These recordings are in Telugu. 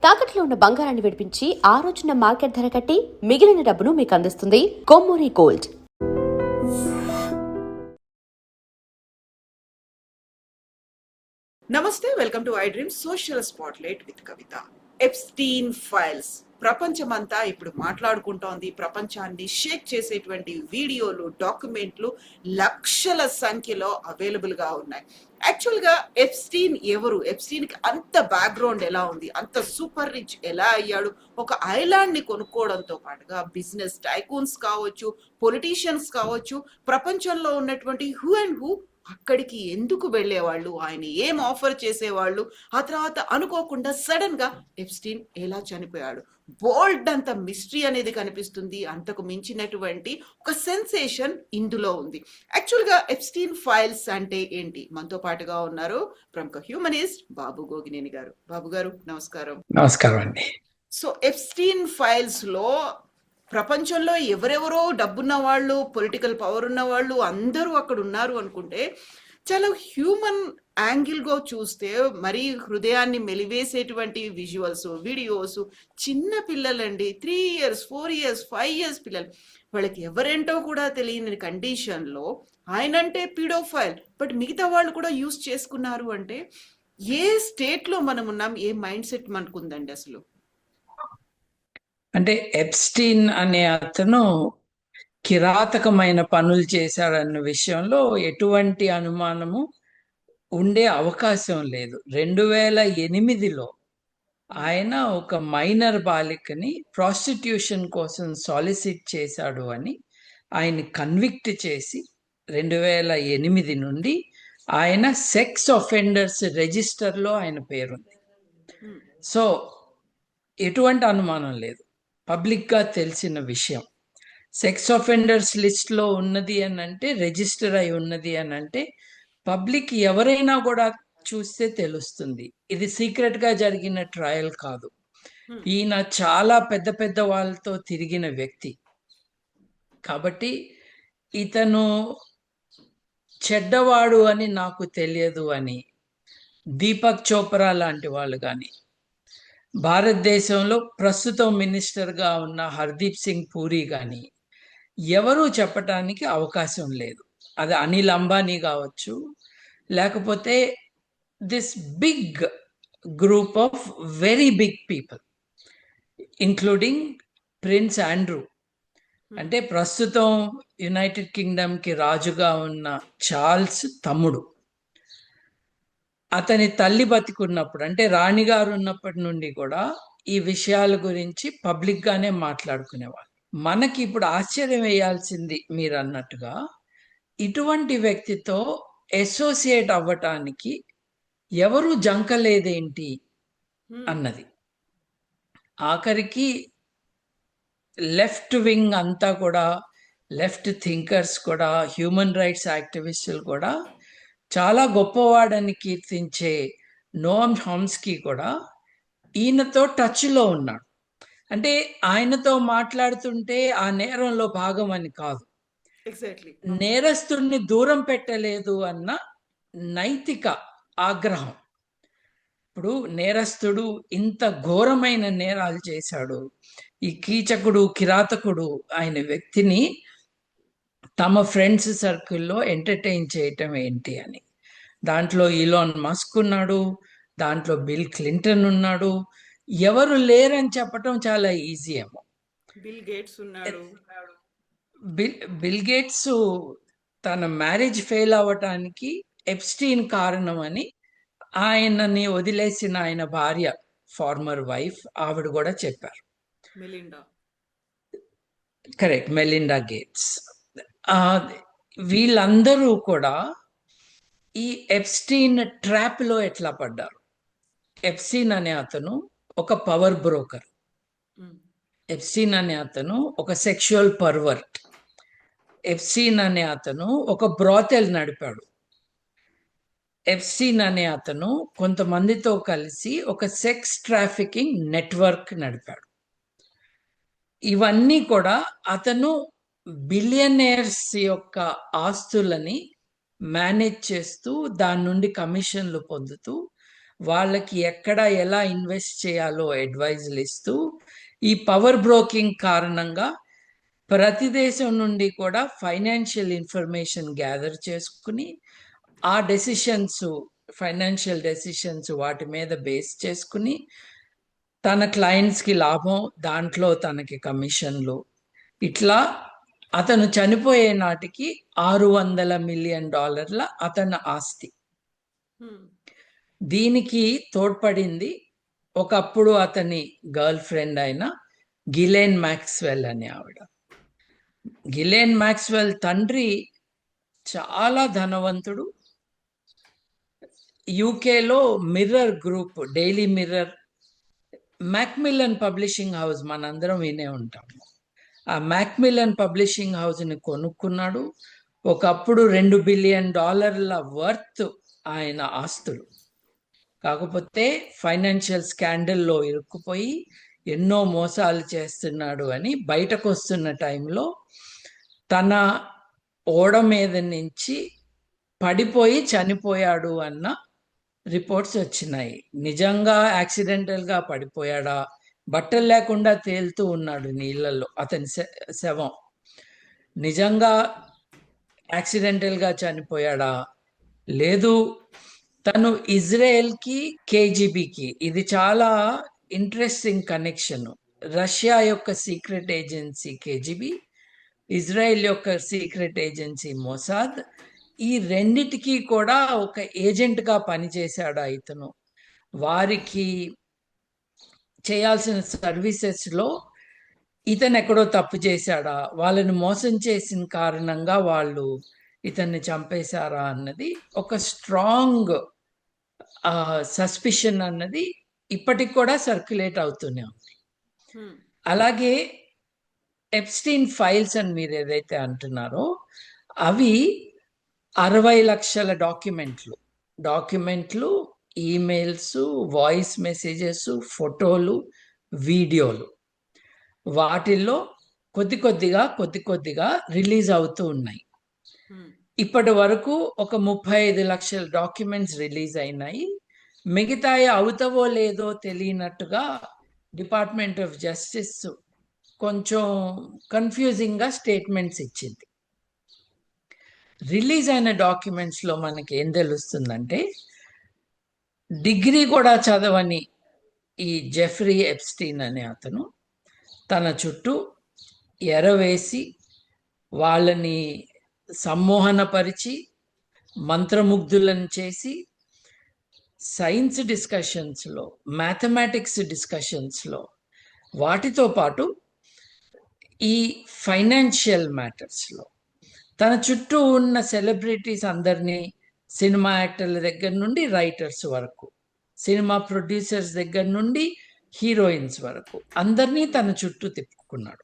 తాకట్లో ఉన్న బంగారాన్ని విడిపించి ఆ రోజున మార్కెట్ ధర కట్టి మిగిలిన డబ్బును మీకు అందిస్తుంది కొమ్మూరి గోల్డ్. నమస్తే, welcome to I dream social spotlight with Kavitha. Epstein files ప్రపంచమంతా ఇప్పుడు మాట్లాడుకుంటోంది. ప్రపంచాన్ని షేక్ చేసేటువంటి వీడియోలు, డాక్యుమెంట్లు లక్షల సంఖ్యలో అవైలబుల్ గా ఉన్నాయి. యాక్చువల్ గా ఎప్స్టీన్ ఎవరు? ఎప్స్టీన్ కి అంత బ్యాక్గ్రౌండ్ ఎలా ఉంది? అంత సూపర్ రిచ్ ఎలా అయ్యాడు? ఒక ఐలాండ్ ని కొనుక్కోవడంతో పాటుగా బిజినెస్ టైకూన్స్ కావచ్చు, పొలిటీషియన్స్ కావచ్చు, ప్రపంచంలో ఉన్నటువంటి హూ అండ్ హూ అక్కడికి ఎందుకు వెళ్ళేవాళ్ళు, ఆయన ఏం ఆఫర్ చేసేవాళ్ళు, ఆ తర్వాత అనుకోకుండా సడన్ గా ఎప్స్టీన్ ఎలా చనిపోయాడు, బోల్డ్ అంత మిస్టరీ అనేది కనిపిస్తుంది. అంతకు మించినటువంటి ఒక సెన్సేషన్ ఇందులో ఉంది. యాక్చువల్ గా ఎప్స్టీన్ ఫైల్స్ అంటే ఏంటి? మనతో పాటుగా ఉన్నారు ప్రముఖ హ్యూమనిస్ట్ బాబు గోగినేని గారు. బాబు గారు నమస్కారం. నమస్కారం అండి. సో ఎప్స్టీన్ ఫైల్స్ లో ప్రపంచంలో ఎవరెవరో డబ్బున్న వాళ్ళు, పొలిటికల్ పవర్ ఉన్న వాళ్ళు అందరూ అక్కడ ఉన్నారు అనుకుంటే, చాలా హ్యూమన్ యాంగిల్గా చూస్తే మరీ హృదయాన్ని మెలివేసేటువంటి విజువల్స్, వీడియోస్. చిన్న పిల్లలండి, 3 years 4 years 5 years పిల్లలు, వాళ్ళకి ఎవరేంటో కూడా తెలియని కండిషన్లో ఆయనంటే పీడోఫైల్, బట్ మిగతా వాళ్ళు కూడా యూస్ చేసుకున్నారు అంటే ఏ స్టేట్లో మనం ఉన్నాం, ఏ మైండ్ సెట్ మనకు ఉందండి అసలు? అంటే ఎప్స్టీన్ అనే అతను కిరాతకమైన పనులు చేశాడన్న విషయంలో ఎటువంటి అనుమానము ఉండే అవకాశం లేదు. 2008లో ఆయన ఒక మైనర్ బాలికని ప్రాస్టిట్యూషన్ కోసం సాలిసిట్ చేశాడు అని ఆయన కన్విక్ట్ చేసి 2008 నుండి ఆయన సెక్స్ ఆఫెండర్స్ రిజిస్టర్లో ఆయన పేరుంది. సో ఎటువంటి అనుమానం లేదు, పబ్లిక్గా తెలిసిన విషయం. సెక్స్ ఆఫెండర్స్ లిస్ట్లో ఉన్నది అని అంటే, రిజిస్టర్ అయి ఉన్నది అని అంటే పబ్లిక్ ఎవరైనా కూడా చూస్తే తెలుస్తుంది. ఇది సీక్రెట్గా జరిగిన ట్రయల్ కాదు. ఈయన చాలా పెద్ద పెద్ద వాళ్ళతో తిరిగిన వ్యక్తి కాబట్టి ఇతను చెడ్డవాడు అని నాకు తెలియదు అని దీపక్ చోప్రా లాంటి వాళ్ళు కానీ, భారతదేశంలో ప్రస్తుతం మినిస్టర్గా ఉన్న హర్దీప్ సింగ్ పూరి కానీ ఎవరూ చెప్పటానికి అవకాశం లేదు. అది అనిల్ అంబానీ కావచ్చు, లేకపోతే this big group of very big people including Prince Andrew. అంటే ప్రస్తుతం యునైటెడ్ కింగ్డమ్కి రాజుగా ఉన్న చార్ల్స్ తమ్ముడు. అతని తల్లి బతికున్నప్పుడు, అంటే రాణిగారు ఉన్నప్పటి నుండి కూడా ఈ విషయాల గురించి పబ్లిక్గానే మాట్లాడుకునేవాళ్ళు. మనకి ఇప్పుడు ఆశ్చర్యం వేయాల్సింది మీరు అన్నట్టుగా ఇటువంటి వ్యక్తితో అసోసియేట్ అవ్వటానికి ఎవరు జంకలేదేంటి అన్నది. ఆఖరికి లెఫ్ట్ వింగ్ అంతా కూడా, లెఫ్ట్ థింకర్స్ కూడా, హ్యూమన్ రైట్స్ యాక్టివిస్టులు కూడా, చాలా గొప్పవాడని కీర్తించే నోమ్ హామ్స్కీ కూడా ఈయనతో టచ్లో ఉన్నాడు. అంటే ఆయనతో మాట్లాడుతుంటే ఆ నేరంలో భాగం అని కాదు, నేరస్తుడిని దూరం పెట్టలేదు అన్న నైతిక ఆగ్రహం. ఇప్పుడు నేరస్తుడు ఇంత ఘోరమైన నేరాలు చేశాడు, ఈ కీచకుడు, కిరాతకుడు అయిన వ్యక్తిని తమ ఫ్రెండ్స్ సర్కిల్లో ఎంటర్టైన్ చేయటం ఏంటి అని. దాంట్లో ఈలాన్ మస్క్ ఉన్నాడు, దాంట్లో బిల్ క్లింటన్ ఉన్నాడు. ఎవరు లేరని చెప్పటం చాలా ఈజీ ఏమో. బిల్ గేట్స్ ఉన్నాడు. బిల్ గేట్స్ తన మ్యారేజ్ ఫెయిల్ అవ్వటానికి ఎప్స్టీన్ కారణం అని ఆయనని వదిలేసిన ఆయన భార్య, ఫార్మర్ వైఫ్, ఆవిడ కూడా చెప్పారు. Correct, Melinda gates. వీళ్ళందరూ కూడా ఈ ఎప్స్టీన్ ట్రాప్లో ఎట్లా పడ్డారు? ఎప్స్టీన్ అనే అతను ఒక పవర్ బ్రోకర్. ఎప్స్టీన్ అనే అతను ఒక సెక్షువల్ పర్వర్ట్. ఎప్స్టీన్ అనే అతను ఒక బ్రాతెల్ నడిపాడు. ఎప్స్టీన్ అనే అతను కొంతమందితో కలిసి ఒక సెక్స్ ట్రాఫికింగ్ నెట్వర్క్ నడిపాడు. ఇవన్నీ కూడా అతను బిలియనేర్స్ యొక్క ఆస్తులని మేనేజ్ చేస్తూ, దాని నుండి కమిషన్లు పొందుతూ, వాళ్ళకి ఎక్కడ ఎలా ఇన్వెస్ట్ చేయాలో అడ్వైజులు ఇస్తూ ఈ పవర్ బ్రోకింగ్ కారణంగా ప్రతి దేశం నుండి కూడా ఫైనాన్షియల్ ఇన్ఫర్మేషన్ గ్యాదర్ చేసుకుని ఆ డెసిషన్స్, ఫైనాన్షియల్ డెసిషన్స్ వాటి మీద బేస్ చేసుకుని తన క్లయింట్స్కి లాభం, దాంట్లో తనకి కమిషన్లు, ఇట్లా అతను చనిపోయే నాటికి $600 మిలియన్ అతని ఆస్తి. దీనికి తోడ్పడింది ఒకప్పుడు అతని గర్ల్ ఫ్రెండ్ అయిన గిలెన్ మ్యాక్స్వెల్ అనే ఆవిడ. గిలెన్ మ్యాక్స్వెల్ తండ్రి చాలా ధనవంతుడు. యూకేలో Mirror group, Daily Mirror, Macmillan publishing house మనందరం వినే ఉంటాము. ఆ మ్యాక్మిల్లన్ పబ్లిషింగ్ హౌస్ని కొనుక్కున్నాడు. ఒకప్పుడు $2 బిలియన్ వర్త్ ఆయన ఆస్తులు. కాకపోతే ఫైనాన్షియల్ స్కాండల్లో ఇరుక్కుపోయి ఎన్నో మోసాలు చేస్తున్నాడు అని బయటకు వస్తున్న టైంలో తన ఓడ మీద నుంచి పడిపోయి చనిపోయాడు అన్న రిపోర్ట్స్ వచ్చినాయి. నిజంగా యాక్సిడెంటల్గా పడిపోయాడా, బట్టలు లేకుండా తేలుతూ ఉన్నాడు నీళ్ళల్లో అతని శవం, నిజంగా యాక్సిడెంటల్గా చనిపోయాడా, లేదు తను ఇజ్రాయెల్కి కేజీబీకి, ఇది చాలా ఇంట్రెస్టింగ్ కనెక్షన్. రష్యా యొక్క సీక్రెట్ ఏజెన్సీ కేజీబీ, ఇజ్రాయెల్ యొక్క సీక్రెట్ ఏజెన్సీ మొసాద్, ఈ రెండిటికి కూడా ఒక ఏజెంట్గా పనిచేశాడు ఇతను. వారికి చేయాల్సిన సర్వీసెస్లో ఇతను ఎక్కడో తప్పు చేశాడా, వాళ్ళని మోసం చేసిన కారణంగా వాళ్ళు ఇతన్ని చంపేశారా అన్నది ఒక స్ట్రాంగ్ సస్పిషన్ అన్నది ఇప్పటికి కూడా సర్క్యులేట్ అవుతూనే ఉంది. అలాగే ఎప్స్టీన్ ఫైల్స్ అని మీరు ఏదైతే అంటున్నారో అవి 60 లక్షల డాక్యుమెంట్లు, ఈమెయిల్స్, వాయిస్ మెసేజెస్, ఫోటోలు, వీడియోలు, వాటిల్లో కొద్ది కొద్దిగా రిలీజ్ అవుతూ ఉన్నాయి. ఇప్పటి వరకు ఒక 35 లక్షల డాక్యుమెంట్స్ రిలీజ్ అయినాయి. మిగతాయి అవుతావో లేదో తెలియనట్టుగా డిపార్ట్మెంట్ ఆఫ్ జస్టిస్ కొంచెం కన్ఫ్యూజింగ్గా స్టేట్మెంట్స్ ఇచ్చింది. రిలీజ్ అయిన డాక్యుమెంట్స్లో మనకి ఏం తెలుస్తుందంటే, డిగ్రీ కూడా చదవని ఈ జెఫ్రీ ఎప్స్టీన్ అనే అతను తన చుట్టూ ఎరవేసి వాళ్ళని సమ్మోహనపరిచి మంత్రముగ్ధులను చేసి సైన్స్ డిస్కషన్స్లో, మ్యాథమెటిక్స్ డిస్కషన్స్లో, వాటితో పాటు ఈ ఫైనాన్షియల్ మ్యాటర్స్లో తన చుట్టూ ఉన్న సెలబ్రిటీస్ అందరినీ, సినిమా యాక్టర్ల దగ్గర నుండి రైటర్స్ వరకు, సినిమా ప్రొడ్యూసర్స్ దగ్గర నుండి హీరోయిన్స్ వరకు అందరినీ తన చుట్టూ తిప్పుకున్నాడు.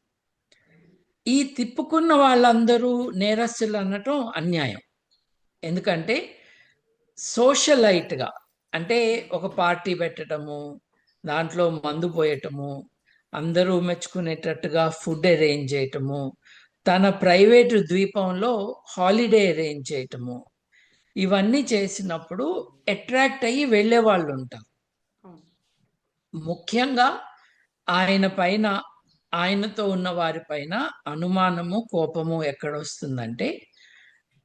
ఈ తిప్పుకున్న వాళ్ళందరూ నేరస్తులు అనటం అన్యాయం. ఎందుకంటే సోషలైట్గా, అంటే ఒక పార్టీ పెట్టడము, దాంట్లో మందు పోయటము, అందరూ మెచ్చుకునేటట్టుగా ఫుడ్ అరేంజ్ చేయటము, తన ప్రైవేటు ద్వీపంలో హాలిడే అరేంజ్ చేయటము, ఇవన్నీ చేసినప్పుడు అట్రాక్ట్ అయ్యి వెళ్ళే వాళ్ళు ఉంటారు. ముఖ్యంగా ఆయన పైన, ఆయనతో ఉన్న వారి పైన అనుమానము, కోపము ఎక్కడొస్తుందంటే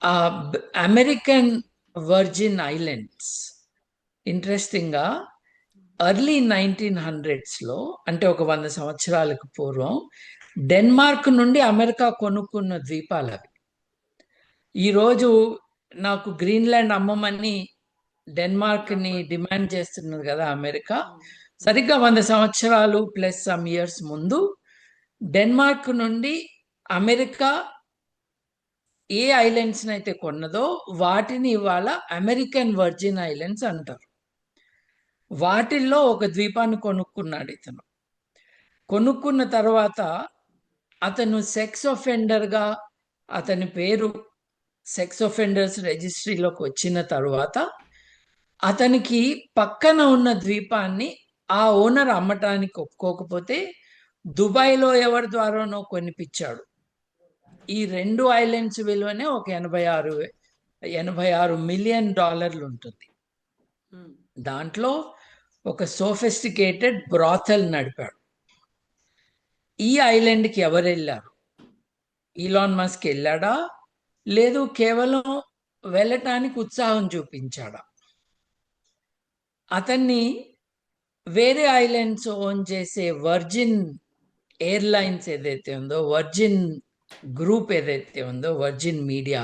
ఆ అమెరికన్ వర్జిన్ ఐలాండ్స్. ఇంట్రెస్టింగ్గా ఎర్లీ 1900s అంటే ఒక 100 సంవత్సరాలకు పూర్వం డెన్మార్క్ నుండి అమెరికా కొనుక్కున్న ద్వీపాలు అవి. ఈరోజు నాకు గ్రీన్లాండ్ అమ్మమని డెన్మార్క్ని డిమాండ్ చేస్తున్నది కదా అమెరికా. సరిగ్గా 100 సంవత్సరాలు ప్లస్ సమ్ ఇయర్స్ ముందు డెన్మార్క్ నుండి అమెరికా ఏ ఐలాండ్స్ని అయితే కొన్నదో వాటిని ఇవాళ అమెరికన్ వర్జిన్ ఐలాండ్స్ అంటారు. వాటిల్లో ఒక ద్వీపాన్ని కొనుక్కున్నాడు ఇతను. కొనుక్కున్న తర్వాత అతను సెక్స్ ఒఫెండర్గా, అతని పేరు సెక్స్ ఒఫెండర్స్ రిజిస్ట్రీలోకి వచ్చిన తర్వాత అతనికి పక్కన ఉన్న ద్వీపాన్ని ఆ ఓనర్ అమ్మటానికి ఒప్పుకోకపోతే దుబాయ్లో ఎవరి ద్వారానో కొనిపించాడు. ఈ 2 ఐలాండ్స్ విలువనే ఒక $86 మిలియన్ ఉంటుంది. దాంట్లో ఒక సోఫిస్టికేటెడ్ బ్రాథల్ నడిపాడు. ఈ ఐలాండ్కి ఎవరు వెళ్ళారు? ఈలాన్ మస్క్ వెళ్ళాడా, లేదు కేవలం వెళ్ళటానికి ఉత్సాహం చూపించాడా? అతన్ని వేరే ఐలాండ్స్ ఓన్ చేసే వర్జిన్ ఎయిర్లైన్స్ ఏదైతే ఉందో, వర్జిన్ గ్రూప్ ఏదైతే ఉందో, వర్జిన్ మీడియా,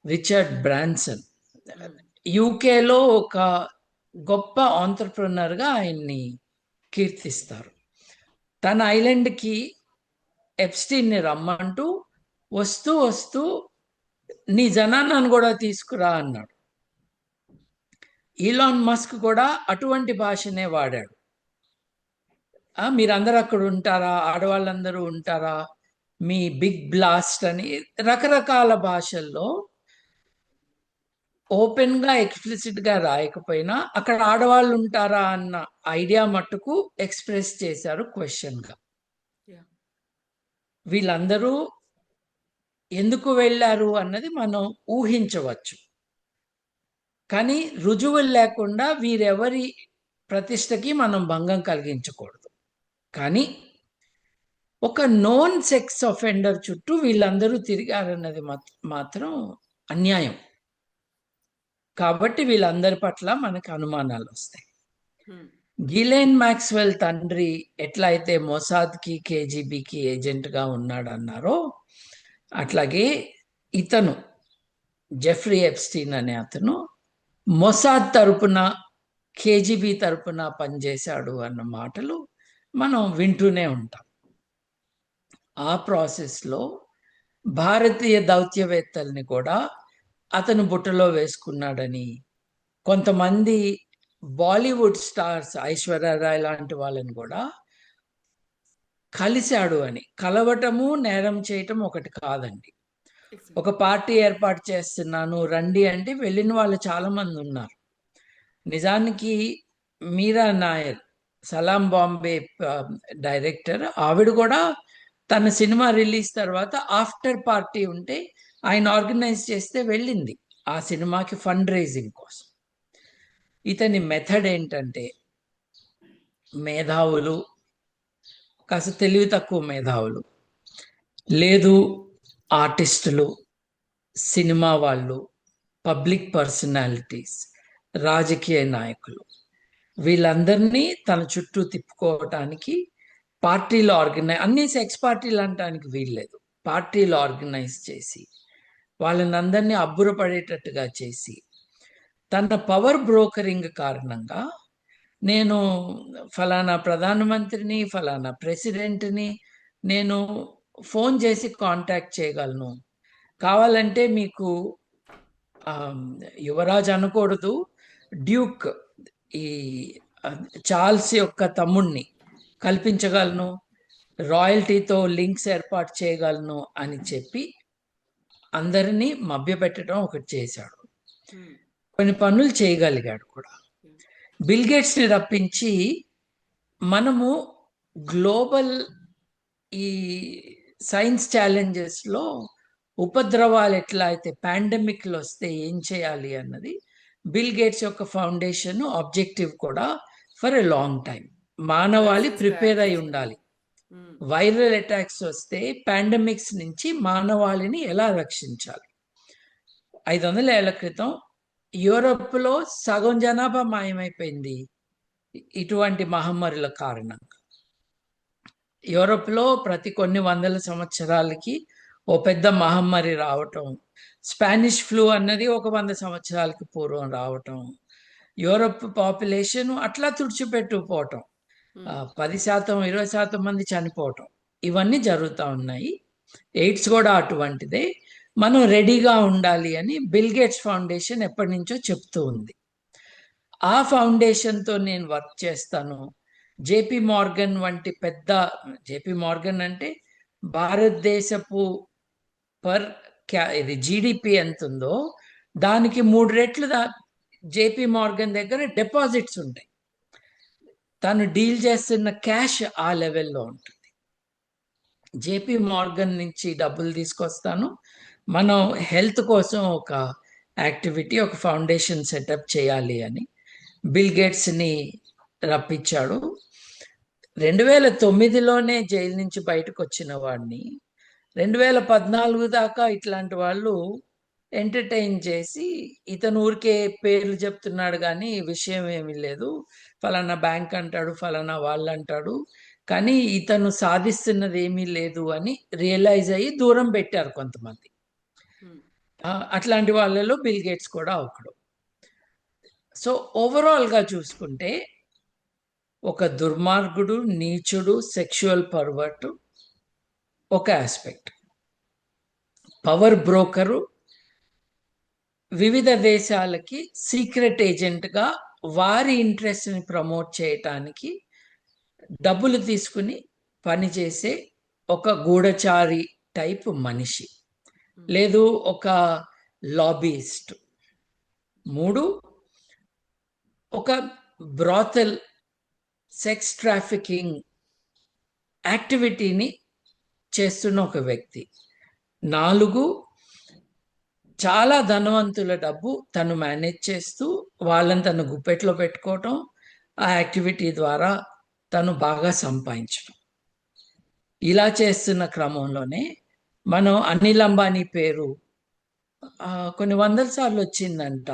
రిచర్డ్ బ్రాన్సన్, యూకేలో ఒక గొప్ప ఆంటర్ప్రినర్గా ఆయన్ని కీర్తిస్తారు. తన ఐలాండ్కి ఎప్స్టీన్ని రమ్మంటూ వస్తూ వస్తూ నీ జనాన్ని కూడా తీసుకురా అన్నాడు. ఈలాన్ మస్క్ కూడా అటువంటి భాషనే వాడాడు. మీరందరూ అక్కడ ఉంటారా, ఆడవాళ్ళందరూ ఉంటారా, మీ బిగ్ బ్లాస్ట్ అని రకరకాల భాషల్లో ఓపెన్గా ఎక్స్ప్లిసిట్గా రాయకపోయినా అక్కడ ఆడవాళ్ళు ఉంటారా అన్న ఐడియా మట్టుకు ఎక్స్ప్రెస్ చేశారు క్వశ్చన్గా. వీళ్ళందరూ ఎందుకు వెళ్ళారు అన్నది మనం ఊహించవచ్చు, కానీ రుజువులు లేకుండా వీరెవరి ప్రతిష్టకి మనం భంగం కలిగించకూడదు. కానీ ఒక నోన్ సెక్స్ అఫెండర్ చుట్టూ వీళ్ళందరూ తిరిగారన్నది మాత్రం అన్యాయం. కాబట్టి వీళ్ళందరి పట్ల మనకు అనుమానాలు వస్తాయి. గిలెన్ మ్యాక్స్వెల్ తండ్రి ఎట్లయితే మొసాద్కి, కేజీబీకి ఏజెంట్గా ఉన్నాడన్నారో, అట్లాగే ఇతను జెఫ్రీ ఎప్స్టీన్ అనే అతను మొసాద్ తరపున, కేజీబీ తరపున పనిచేశాడు అన్న మాటలు మనం వింటూనే ఉంటాం. ఆ ప్రాసెస్లో భారతీయ దౌత్యవేత్తల్ని కూడా అతను బుట్టలో వేసుకున్నాడని, కొంతమంది బాలీవుడ్ స్టార్స్, ఐశ్వర్యరాయ్ లాంటి వాళ్ళని కూడా కలిశాడు అని. కలవటము నేరం చేయటం ఒకటి కాదండి. ఒక పార్టీ ఏర్పాటు చేస్తున్నాను రండి అంటే వెళ్ళిన వాళ్ళు చాలా మంది ఉన్నారు. నిజానికి మీరా నాయర్, సలాం బాంబే డైరెక్టర్, ఆవిడ కూడా తన సినిమా రిలీజ్ తర్వాత ఆఫ్టర్ పార్టీ ఉంటే ఆయన ఆర్గనైజ్ చేస్తే వెళ్ళింది ఆ సినిమాకి ఫండ్ రైజింగ్ కోసం. ఇతని మెథడ్ ఏంటంటే, మేధావులు, కాస్త తెలివి తక్కువ మేధావులు, లేదు ఆర్టిస్టులు, సినిమా వాళ్ళు, పబ్లిక్ పర్సనాలిటీస్, రాజకీయ నాయకులు, వీళ్ళందరినీ తన చుట్టూ తిప్పుకోవటానికి పార్టీలు అన్ని సెక్స్ పార్టీలు అనటానికి వీల్లేదు, పార్టీలు ఆర్గనైజ్ చేసి వాళ్ళని అందరినీ అబ్బురపడేటట్టుగా చేసి, తన పవర్ బ్రోకరింగ్ కారణంగా నేను ఫలానా ప్రధానమంత్రిని, ఫలానా ప్రెసిడెంట్ని నేను ఫోన్ చేసి కాంటాక్ట్ చేయగలను, కావాలంటే మీకు యువరాజ్ అనకూడదు, డ్యూక్, ఈ చార్ల్స్ యొక్క తమ్ముణ్ణి కల్పించగలను, రాయల్టీతో లింక్స్ ఏర్పాటు చేయగలను అని చెప్పి అందరినీ మభ్యపెట్టడం ఒకటి చేశాడు. కొన్ని పనులు చేయగలిగాడు కూడా. బిల్ గేట్స్ని రప్పించి మనము గ్లోబల్ ఈ సైన్స్ ఛాలెంజెస్లో ఉపద్రవాలు ఎట్లా అయితే పాండమిక్లు వస్తే ఏం చేయాలి అన్నది బిల్ గేట్స్ యొక్క ఫౌండేషన్ ఆబ్జెక్టివ్ కూడా ఫర్ ఎ లాంగ్ టైం. మానవాళి ప్రిపేర్ అయి ఉండాలి. వైరల్ అటాక్స్ వస్తే పాండమిక్స్ నుంచి మానవాళిని ఎలా రక్షించాలి. 500 ఏళ్ల క్రితం యూరప్లో సగం జనాభా మాయమైపోయింది ఇటువంటి మహమ్మారుల కారణంగా. యూరప్లో ప్రతి కొన్ని వందల సంవత్సరాలకి ఓ పెద్ద మహమ్మారి రావటం, స్పానిష్ ఫ్లూ అన్నది ఒక 100 సంవత్సరాలకి పూర్వం రావటం, యూరప్ పాపులేషన్ అట్లా తుడిచిపెట్టుకుపోవటం, 10%, 20% మంది చనిపోవటం, ఇవన్నీ జరుగుతూ ఉన్నాయి. ఎయిడ్స్ కూడా అటువంటిదే. మనం రెడీగా ఉండాలి అని బిల్ గేట్స్ ఫౌండేషన్ ఎప్పటి నుంచో చెప్తూ ఉంది. ఆ ఫౌండేషన్తో నేను వర్క్ చేస్తాను. జేపీ మార్గన్ వంటి పెద్ద, జేపీ మార్గన్ అంటే భారతదేశపు ఇది జీడిపి ఎంత ఉందో దానికి 3 రెట్లు జేపీ మార్గన్ దగ్గర డిపాజిట్స్ ఉంటాయి. తను డీల్ చేస్తున్న క్యాష్ ఆ లెవెల్లో ఉంటుంది. జేపీ మార్గన్ నుంచి డబ్బులు తీసుకొస్తాను, మనం హెల్త్ కోసం ఒక యాక్టివిటీ, ఒక ఫౌండేషన్ సెటప్ చేయాలి అని బిల్ గేట్స్ని రప్పించాడు. 2009లోనే జైలు నుంచి బయటకు వచ్చిన వాడిని 2014 దాకా ఇట్లాంటి వాళ్ళు ఎంటర్టైన్ చేసి, ఇతను ఊరికే పేర్లు చెప్తున్నాడు కానీ విషయం ఏమీ లేదు, ఫలానా బ్యాంక్ అంటాడు, ఫలానా వాళ్ళు అంటాడు, కానీ ఇతను సాధిస్తున్నది ఏమీ లేదు అని రియలైజ్ అయ్యి దూరం పెట్టారు కొంతమంది. అట్లాంటి వాళ్ళలో బిల్ గేట్స్ కూడా ఒకడు. సో ఓవరాల్గా చూసుకుంటే ఒక దుర్మార్గుడు, నీచుడు, సెక్షువల్ పర్వర్ట్ ఒక ఆస్పెక్ట్. పవర్ బ్రోకరు, వివిధ దేశాలకి సీక్రెట్ ఏజెంట్గా వారి ఇంట్రెస్ట్ని ప్రమోట్ చేయటానికి డబ్బులు తీసుకుని పనిచేసే ఒక గూఢచారి టైప్ మనిషి, లేదు ఒక లాబీయిస్ట్. 3, ఒక బ్రాతల్ సెక్స్ ట్రాఫికింగ్ యాక్టివిటీని చేస్తున్న ఒక వ్యక్తి. 4, చాలా ధనవంతుల డబ్బు తను మేనేజ్ చేస్తూ వాళ్ళని తను గుప్పెట్లో పెట్టుకోవటం, ఆ యాక్టివిటీ ద్వారా తను బాగా సంపాదించడం. ఇలా చేస్తున్న క్రమంలోనే మనం అనిల్ అంబానీ పేరు కొన్ని వందల సార్లు వచ్చిందంట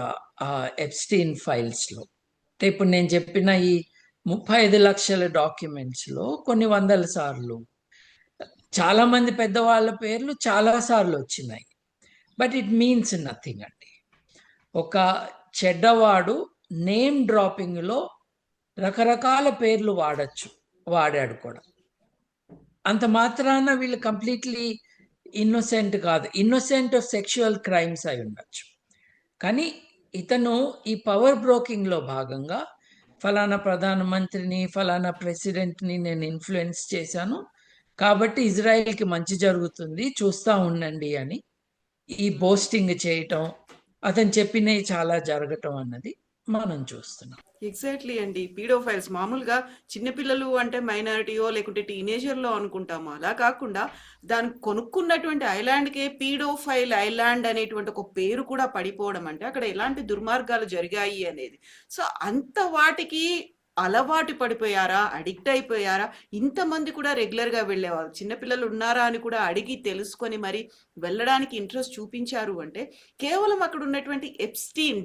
ఆ ఎప్స్టీన్ ఫైల్స్లో. ఇప్పుడు నేను చెప్పిన ఈ 35 లక్షల డాక్యుమెంట్స్లో కొన్ని వందల సార్లు, చాలా మంది పెద్దవాళ్ళ పేర్లు చాలా సార్లు వచ్చినాయి. బట్ ఇట్ మీన్స్ నథింగ్ అండి. ఒక చెడ్డవాడు నేమ్ డ్రాపింగ్లో రకరకాల పేర్లు వాడాడు కూడా. అంత మాత్రాన వీళ్ళు కంప్లీట్లీ ఇన్నోసెంట్ కాదు. ఇన్నోసెంట్ ఆఫ్ సెక్షువల్ క్రైమ్స్ అయి ఉండొచ్చు, కానీ ఇతను ఈ పవర్ బ్రోకింగ్లో భాగంగా ఫలానా ప్రధానమంత్రిని, ఫలానా ప్రెసిడెంట్ని నేను ఇన్ఫ్లుయెన్స్ చేశాను కాబట్టి ఇజ్రాయెల్కి మంచి జరుగుతుంది, చూస్తూ ఉండండి అని ఈ బోస్టింగ్ చేయటం, అతను చెప్పినవి చాలా జరగటం అన్నది మనం చూస్తున్నాం. ఎగ్జాక్ట్లీ అండి. పీడోఫైల్స్ మామూలుగా చిన్నపిల్లలు అంటే మైనారిటీయో లేకుంటే టీనేజర్లో అనుకుంటాము. అలా కాకుండా దాన్ని కొనుక్కున్నటువంటి ఐలాండ్కే పీడోఫైల్ ఐలాండ్ అనేటువంటి ఒక పేరు కూడా పడిపోవడం అంటే అక్కడ ఎలాంటి దుర్మార్గాలు జరిగాయి అనేది. సో అంత వాటికి అలవాటు పడిపోయారా, అడిక్ట్ అయిపోయారా? ఇంతమంది కూడా రెగ్యులర్గా వెళ్ళేవాళ్ళు. చిన్నపిల్లలు ఉన్నారా అని కూడా అడిగి తెలుసుకొని మరి వెళ్ళడానికి ఇంట్రెస్ట్ చూపించారు అంటే కేవలం అక్కడ ఉన్నటువంటి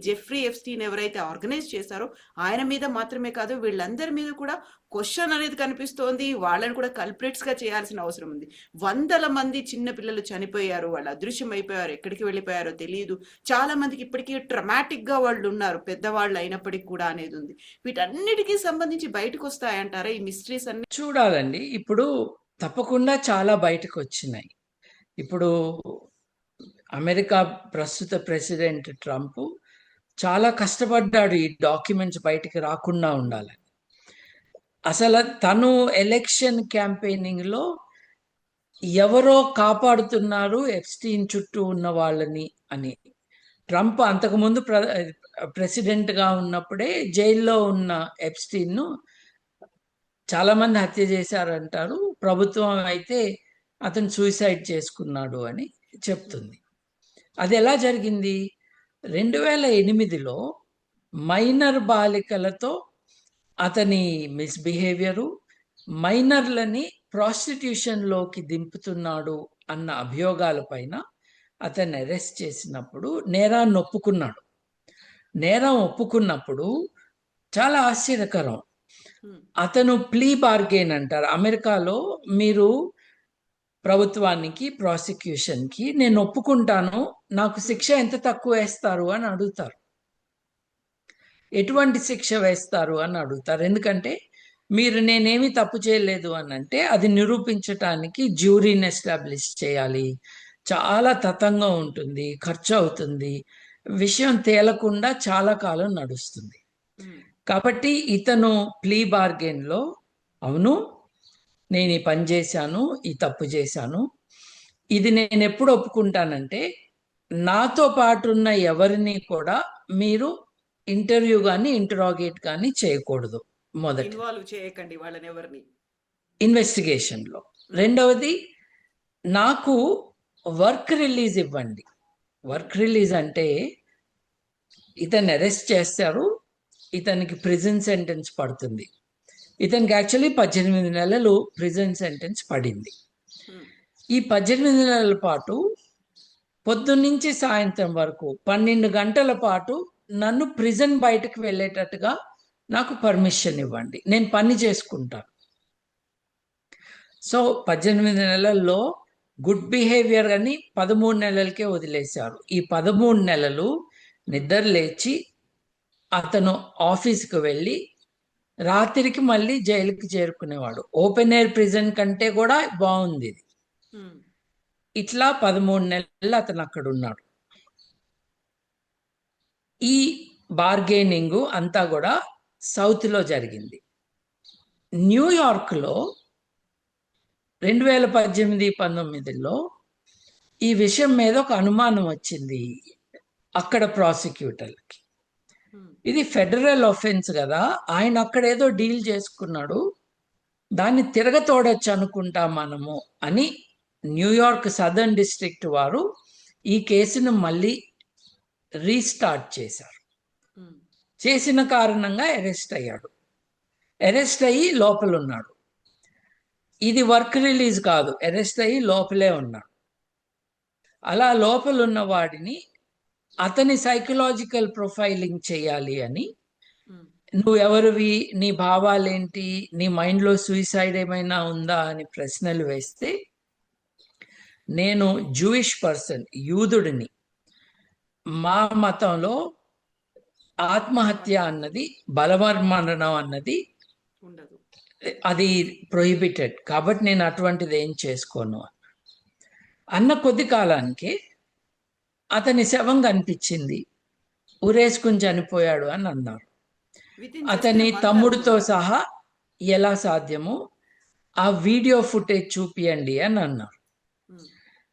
జెఫ్రీ ఎప్స్టీన్ ఎవరైతే ఆర్గనైజ్ చేశారో ఆయన మీద మాత్రమే కాదు, వీళ్ళందరి మీద కూడా క్వశ్చన్ అనేది కనిపిస్తోంది. వాళ్ళని కూడా కల్ప్రిట్స్గా చేయాల్సిన అవసరం ఉంది. వందల మంది చిన్న పిల్లలు చనిపోయారు, వాళ్ళు అదృశ్యం అయిపోయారు, ఎక్కడికి వెళ్ళిపోయారో తెలియదు. చాలా మందికి ఇప్పటికీ ట్రమాటిక్గా వాళ్ళు ఉన్నారు, పెద్దవాళ్ళు అయినప్పటికీ కూడా అనేది ఉంది. వీటన్నిటికీ సంబంధించి బయటకు వస్తాయంటారా ఈ మిస్టరీస్ అన్ని? చూడాలండి. ఇప్పుడు తప్పకుండా చాలా బయటకు వచ్చినాయి. ఇప్పుడు అమెరికా ప్రస్తుత ప్రెసిడెంట్ ట్రంప్ చాలా కష్టపడ్డాడు ఈ డాక్యుమెంట్స్ బయటికి రాకుండా ఉండాలని. అసలు తను ఎలక్షన్ క్యాంపెయినింగ్లో ఎవరో కాపాడుతున్నారు ఎప్స్టీన్ చుట్టూ ఉన్న వాళ్ళని అని. ట్రంప్ అంతకుముందు ప్రెసిడెంట్గా ఉన్నప్పుడే జైల్లో ఉన్న ఎప్స్టీన్ను చాలామంది హత్య చేశారంటారు, ప్రభుత్వం అయితే అతను సూసైడ్ చేసుకున్నాడు అని చెప్తుంది. అది ఎలా జరిగింది? 2008లో మైనర్ బాలికలతో అతని మిస్బిహేవియరు, మైనర్లని ప్రాస్టిట్యూషన్లోకి దింపుతున్నాడు అన్న అభియోగాల పైన అతన్ని అరెస్ట్ చేసినప్పుడు నేరాన్ని ఒప్పుకున్నాడు. నేరం ఒప్పుకున్నప్పుడు చాలా ఆశ్చర్యకరం, అతను ప్లీ బార్గెయిన్ అంటారు అమెరికాలో. మీరు ప్రభుత్వానికి, ప్రాసిక్యూషన్కి నేను ఒప్పుకుంటాను, నాకు శిక్ష ఎంత తక్కువ వేస్తారు అని అడుగుతారు. ఎటువంటి శిక్ష వేస్తారు అని అడుగుతారు. ఎందుకంటే మీరు నేనేమి తప్పు చేయలేదు అని అంటే అది నిరూపించటానికి జ్యూరీని ఎస్టాబ్లిష్ చేయాలి, చాలా తతంగం ఉంటుంది, ఖర్చు అవుతుంది, విషయం తేలకుండా చాలా కాలం నడుస్తుంది. కాబట్టి ఇతను ప్లీ బార్గెన్లో అవును నేను ఈ పని చేశాను, ఈ తప్పు చేశాను, ఇది నేను ఎప్పుడు ఒప్పుకుంటానంటే నాతో పాటు ఉన్న ఎవరిని కూడా మీరు ఇంటర్వ్యూ కానీ ఇంటరాగేట్ కానీ చేయకూడదు. మొదటి ఇన్వాల్వ్ చేయకండి వాళ్ళని ఎవరిని ఇన్వెస్టిగేషన్లో. రెండవది, నాకు వర్క్ రిలీజ్ ఇవ్వండి. వర్క్ రిలీజ్ అంటే ఇతన్ని అరెస్ట్ చేస్తారు, ఇతనికి ప్రిజన్ సెంటెన్స్ పడుతుంది. ఇతనికి యాక్చువల్లీ 18 నెలలు ప్రిజన్ సెంటెన్స్ పడింది. ఈ 18 నెలల పాటు పొద్దున్నుంచి సాయంత్రం వరకు 12 గంటల పాటు నన్ను ప్రిజన్ బయటకు వెళ్ళేటట్టుగా నాకు పర్మిషన్ ఇవ్వండి, నేను పని చేసుకుంటాను. సో 18 నెలల్లో గుడ్ బిహేవియర్ అని 13 నెలలకే వదిలేశారు. ఈ 13 నెలలు నిద్ర లేచి అతను ఆఫీస్కి వెళ్ళి రాత్రికి మళ్ళీ జైలుకి చేరుకునేవాడు. ఓపెన్ ఎయిర్ ప్రిజన్ కంటే కూడా బాగుంది ఇది. ఇట్లా 13 నెలలు అతను అక్కడ ఉన్నాడు. ఈ బార్గెనింగ్ అంతా కూడా సౌత్లో జరిగింది. న్యూయార్క్లో 2018-19లో ఈ విషయం మీద ఒక అనుమానం వచ్చింది అక్కడ ప్రాసిక్యూటర్లకి. ఇది ఫెడరల్ ఆఫెన్స్ కదా, ఆయన అక్కడ ఏదో డీల్ చేసుకున్నాడు, దాన్ని తిరగతోడొచ్చు అనుకుంటా మనము అని న్యూయార్క్ సదర్న్ డిస్ట్రిక్ట్ వారు ఈ కేసును మళ్ళీ రీస్టార్ట్ చేశారు. చేసిన కారణంగా అరెస్ట్ అయ్యాడు. అరెస్ట్ అయ్యి లోపల ఉన్నాడు. ఇది వర్క్ రిలీజ్ కాదు, అరెస్ట్ అయ్యి లోపలే ఉన్నాడు. అలా లోపల ఉన్న వాడిని అతని సైకలాజికల్ ప్రొఫైలింగ్ చేయాలి అని, నువ్వు ఎవరివి, నీ భావాలేంటి, నీ మైండ్లో సూసైడ్ ఏమైనా ఉందా అని ప్రశ్నలు వేస్తే, నేను జూయిష్ పర్సన్, యూదుడిని, మా మతంలో ఆత్మహత్య అన్నది, బలవన్మరణం అన్నది ఉండదు, అది ప్రొహిబిటెడ్, కాబట్టి నేను అటువంటిది ఏం చేసుకోను అన్న కొద్ది కాలానికి అతని శవం కనిపించింది, ఉరేసుకుని చనిపోయాడు అని అన్నారు. అతని తమ్ముడితో సహా ఎలా సాధ్యమో ఆ వీడియో ఫుటేజ్ చూపియండి అని అన్నారు.